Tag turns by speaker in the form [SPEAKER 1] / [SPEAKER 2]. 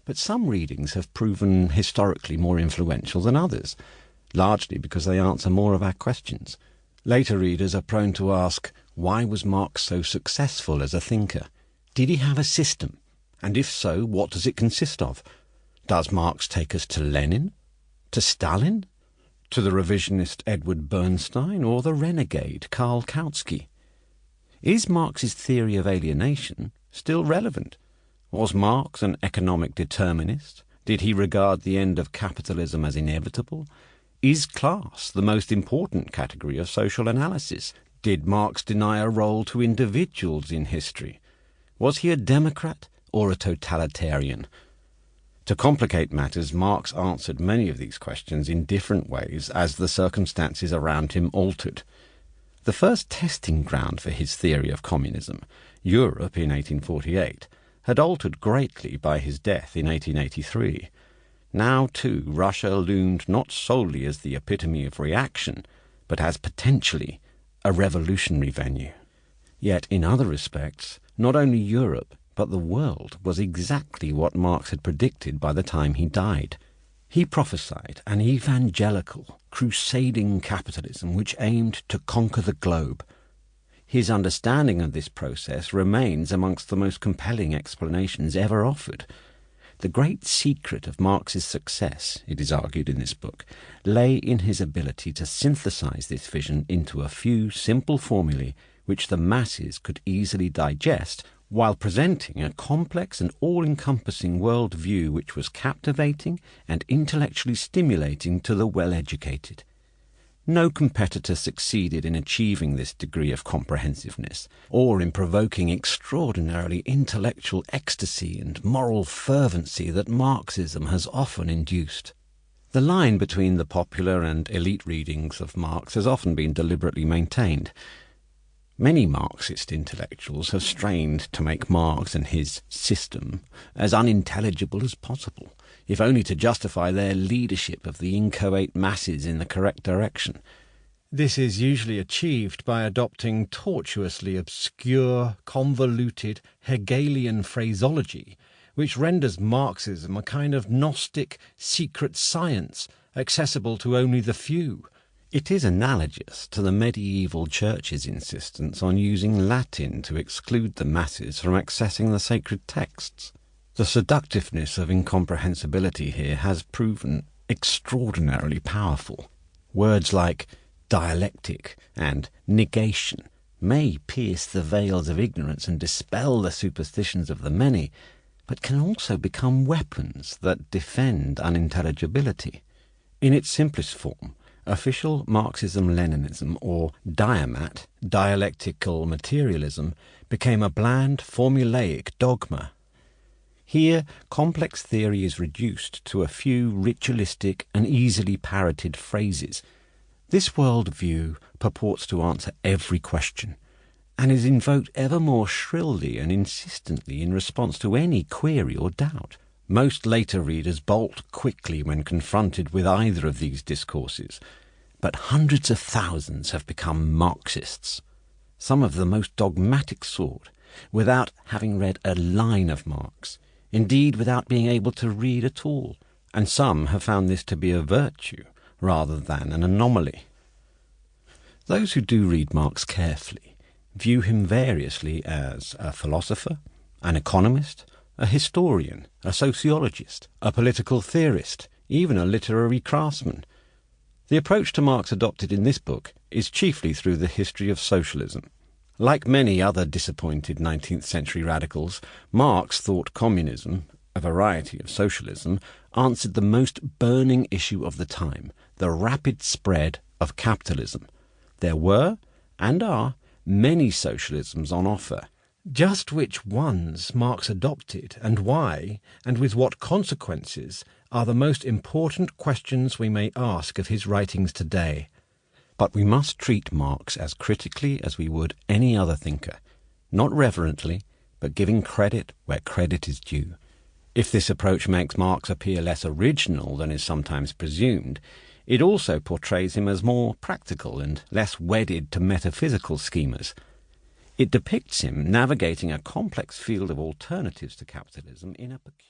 [SPEAKER 1] but some readings have proven historically more influential than others, largely because they answer more of our questions. Later readers are prone to ask, why was Marx so successful as a thinker? Did he have a system? And if so, what does it consist of? Does Marx take us to Lenin? To Stalin? To the revisionist Edward Bernstein or the renegade Karl Kautsky? Is Marx's theory of alienation still relevant? Was Marx an economic determinist? Did he regard the end of capitalism as inevitable? Is class the most important category of social analysis? Did Marx deny a role to individuals in history? Was he a democrat or a totalitarian? To complicate matters, Marx answered many of these questions in different ways as the circumstances around him altered. The first testing ground for his theory of communism, Europe in 1848, had altered greatly by his death in 1883. Now, too, Russia loomed not solely as the epitome of reaction, but as potentially a revolutionary venue. Yet, in other respects, not only Europe, but the world was exactly what Marx had predicted by the time he died. He prophesied an evangelical, crusading capitalism which aimed to conquer the globe. His understanding of this process remains amongst the most compelling explanations ever offered. The great secret of Marx's success, it is argued in this book, lay in his ability to synthesize this vision into a few simple formulae which the masses could easily digest, while presenting a complex and all-encompassing world view which was captivating and intellectually stimulating to the well-educated. No competitor succeeded in achieving this degree of comprehensiveness, or in provoking extraordinarily intellectual ecstasy and moral fervency that Marxism has often induced. The line between the popular and elite readings of Marx has often been deliberately maintained. Many Marxist intellectuals have strained to make Marx and his system as unintelligible as possible, if only to justify their leadership of the inchoate masses in the correct direction. This is usually achieved by adopting tortuously obscure, convoluted, Hegelian phraseology, which renders Marxism a kind of Gnostic secret science accessible to only the few. It is analogous to the medieval church's insistence on using Latin to exclude the masses from accessing the sacred texts. The seductiveness of incomprehensibility here has proven extraordinarily powerful. Words like dialectic and negation may pierce the veils of ignorance and dispel the superstitions of the many, but can also become weapons that defend unintelligibility. In its simplest form, official Marxism-Leninism, or diamat, dialectical materialism, became a bland, formulaic dogma. Here, complex theory is reduced to a few ritualistic and easily parroted phrases. This world-view purports to answer every question, and is invoked ever more shrilly and insistently in response to any query or doubt. Most later readers bolt quickly when confronted with either of these discourses, but hundreds of thousands have become Marxists, some of the most dogmatic sort, without having read a line of Marx, indeed without being able to read at all, and some have found this to be a virtue rather than an anomaly. Those who do read Marx carefully view him variously as a philosopher, an economist, a historian, a sociologist, a political theorist, even a literary craftsman. The approach to Marx adopted in this book is chiefly through the history of socialism. Like many other disappointed 19th century radicals, Marx thought communism, a variety of socialism, answered the most burning issue of the time, the rapid spread of capitalism. There were, and are, many socialisms on offer. Just which ones Marx adopted, and why, and with what consequences, are the most important questions we may ask of his writings today. But we must treat Marx as critically as we would any other thinker, not reverently, but giving credit where credit is due. If this approach makes Marx appear less original than is sometimes presumed, it also portrays him as more practical and less wedded to metaphysical schemas. It depicts him navigating a complex field of alternatives to capitalism in a peculiar